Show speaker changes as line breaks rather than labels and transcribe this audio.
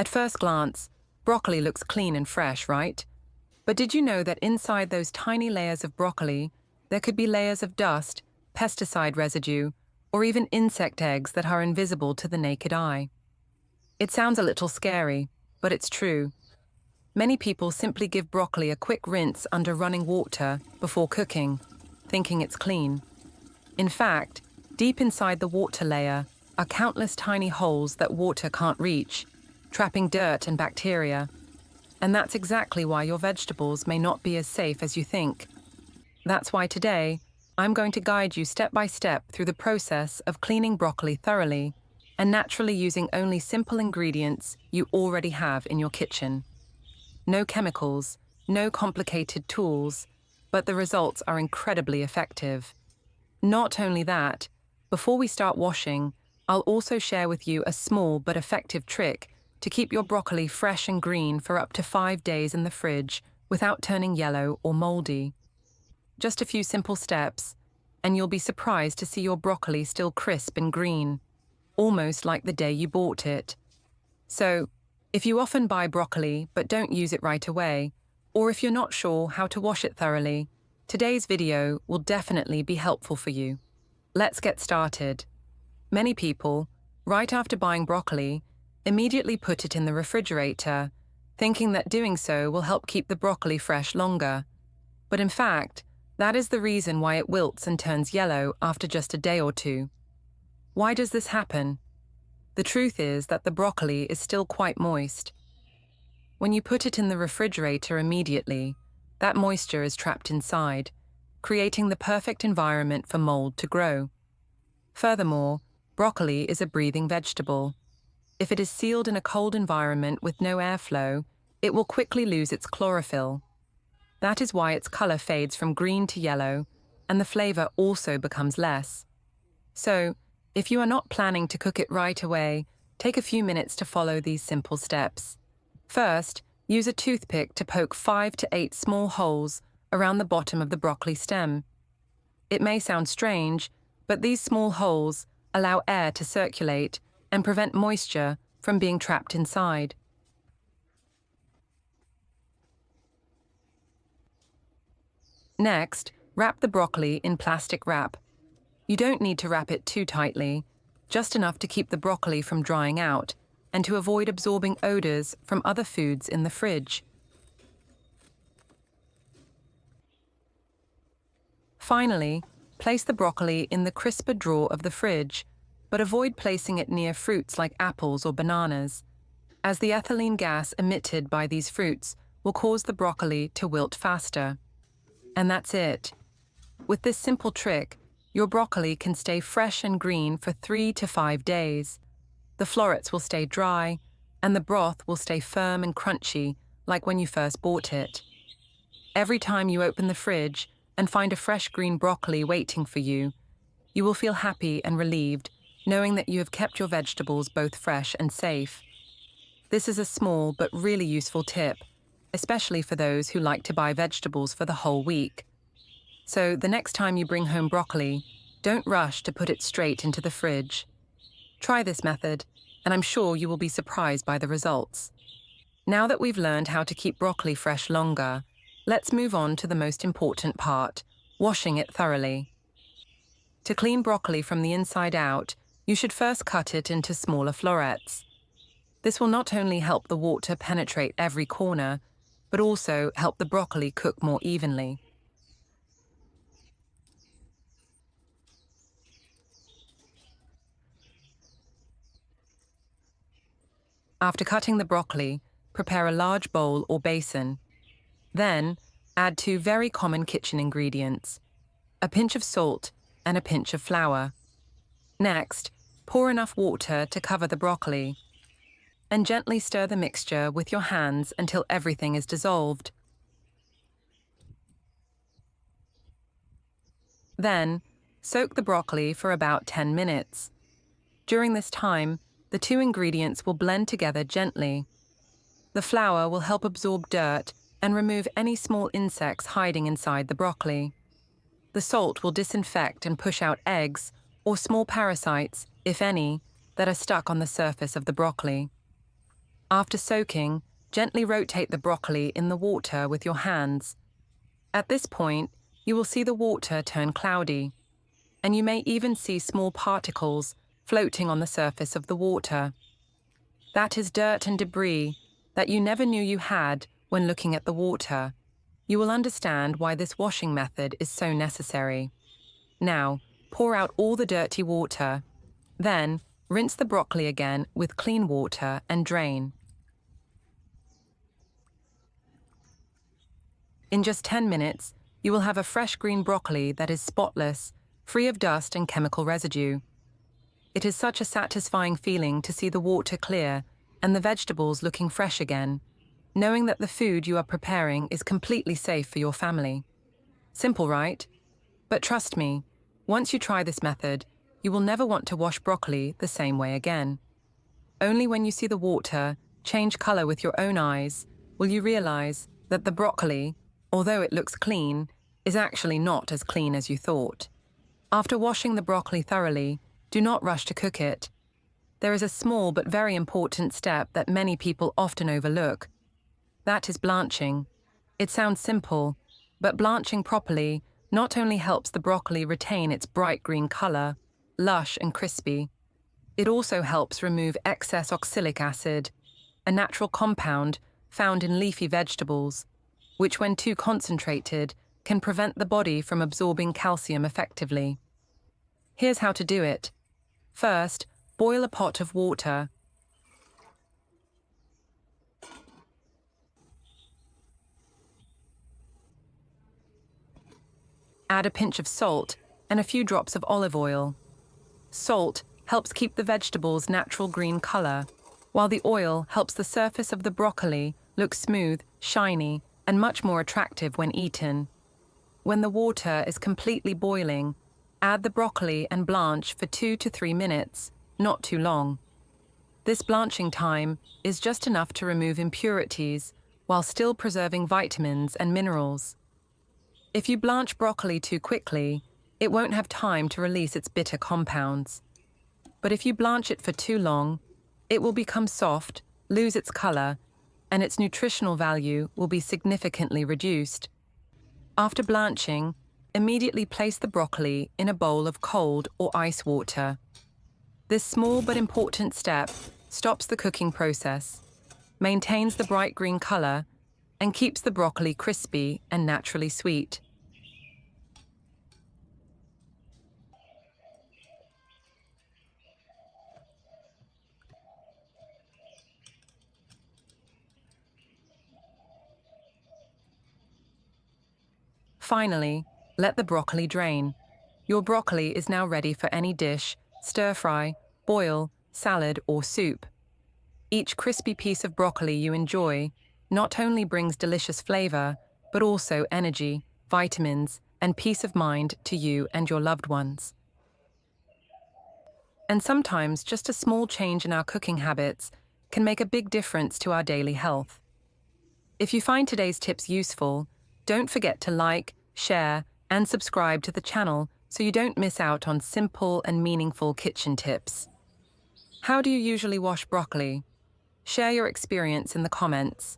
At first glance, broccoli looks clean and fresh, right? But did you know that inside those tiny layers of broccoli, there could be layers of dust, pesticide residue, or even insect eggs that are invisible to the naked eye? It sounds a little scary, but it's true. Many people simply give broccoli a quick rinse under running water before cooking, thinking it's clean. In fact, deep inside the water layer are countless tiny holes that water can't reach, trapping dirt and bacteria. And that's exactly why your vegetables may not be as safe as you think. That's why today, I'm going to guide you step by step through the process of cleaning broccoli thoroughly and naturally using only simple ingredients you already have in your kitchen. No chemicals, no complicated tools, but the results are incredibly effective. Not only that, before we start washing, I'll also share with you a small but effective trick to keep your broccoli fresh and green for up to 5 days in the fridge without turning yellow or moldy. Just a few simple steps, and you'll be surprised to see your broccoli still crisp and green, almost like the day you bought it. So, if you often buy broccoli but don't use it right away, or if you're not sure how to wash it thoroughly, today's video will definitely be helpful for you. Let's get started. Many people, right after buying broccoli, immediately put it in the refrigerator, thinking that doing so will help keep the broccoli fresh longer. But in fact, that is the reason why it wilts and turns yellow after just a day or two. Why does this happen? The truth is that the broccoli is still quite moist. When you put it in the refrigerator immediately, that moisture is trapped inside, creating the perfect environment for mold to grow. Furthermore, broccoli is a breathing vegetable. If it is sealed in a cold environment with no airflow, it will quickly lose its chlorophyll. That is why its color fades from green to yellow, and the flavor also becomes less. So, if you are not planning to cook it right away, take a few minutes to follow these simple steps. First, use a toothpick to poke 5 to 8 small holes around the bottom of the broccoli stem. It may sound strange, but these small holes allow air to circulate and prevent moisture from being trapped inside. Next, wrap the broccoli in plastic wrap. You don't need to wrap it too tightly, just enough to keep the broccoli from drying out and to avoid absorbing odors from other foods in the fridge. Finally, place the broccoli in the crisper drawer of the fridge, but avoid placing it near fruits like apples or bananas, as the ethylene gas emitted by these fruits will cause the broccoli to wilt faster. And that's it. With this simple trick, your broccoli can stay fresh and green for 3 to 5 days. The florets will stay dry, and the broth will stay firm and crunchy, like when you first bought it. Every time you open the fridge and find a fresh green broccoli waiting for you, you will feel happy and relieved, knowing that you have kept your vegetables both fresh and safe. This is a small but really useful tip, especially for those who like to buy vegetables for the whole week. So the next time you bring home broccoli, don't rush to put it straight into the fridge. Try this method, and I'm sure you will be surprised by the results. Now that we've learned how to keep broccoli fresh longer, let's move on to the most important part, washing it thoroughly. To clean broccoli from the inside out, you should first cut it into smaller florets. This will not only help the water penetrate every corner, but also help the broccoli cook more evenly. After cutting the broccoli, prepare a large bowl or basin. Then, add 2 very common kitchen ingredients, a pinch of salt and a pinch of flour. Next, pour enough water to cover the broccoli, and gently stir the mixture with your hands until everything is dissolved. Then, soak the broccoli for about 10 minutes. During this time, the 2 ingredients will blend together gently. The flour will help absorb dirt and remove any small insects hiding inside the broccoli. The salt will disinfect and push out eggs or small parasites, if any, that are stuck on the surface of the broccoli. After soaking, gently rotate the broccoli in the water with your hands. At this point, you will see the water turn cloudy, and you may even see small particles floating on the surface of the water. That is dirt and debris that you never knew you had when looking at the water. You will understand why this washing method is so necessary. Now, pour out all the dirty water. Then, rinse the broccoli again with clean water and drain. In just 10 minutes, you will have a fresh green broccoli that is spotless, free of dust and chemical residue. It is such a satisfying feeling to see the water clear and the vegetables looking fresh again, knowing that the food you are preparing is completely safe for your family. Simple, right? But trust me, once you try this method, you will never want to wash broccoli the same way again. Only when you see the water change color with your own eyes will you realize that the broccoli, although it looks clean, is actually not as clean as you thought. After washing the broccoli thoroughly, do not rush to cook it. There is a small but very important step that many people often overlook. That is blanching. It sounds simple, but blanching properly not only helps the broccoli retain its bright green color, lush and crispy, it also helps remove excess oxalic acid, a natural compound found in leafy vegetables, which when too concentrated can prevent the body from absorbing calcium effectively. Here's how to do it. First, boil a pot of water. Add a pinch of salt and a few drops of olive oil. Salt helps keep the vegetables' natural green color, while the oil helps the surface of the broccoli look smooth, shiny, and much more attractive when eaten. When the water is completely boiling, add the broccoli and blanch for 2 to 3 minutes, not too long. This blanching time is just enough to remove impurities while still preserving vitamins and minerals. If you blanch broccoli too quickly, it won't have time to release its bitter compounds. But if you blanch it for too long, it will become soft, lose its color, and its nutritional value will be significantly reduced. After blanching, immediately place the broccoli in a bowl of cold or ice water. This small but important step stops the cooking process, maintains the bright green color, and keeps the broccoli crispy and naturally sweet. Finally, let the broccoli drain. Your broccoli is now ready for any dish, stir-fry, boil, salad, or soup. Each crispy piece of broccoli you enjoy not only brings delicious flavor, but also energy, vitamins, and peace of mind to you and your loved ones. And sometimes just a small change in our cooking habits can make a big difference to our daily health. If you find today's tips useful, don't forget to like, share, and subscribe to the channel so you don't miss out on simple and meaningful kitchen tips. How do you usually wash broccoli? Share your experience in the comments.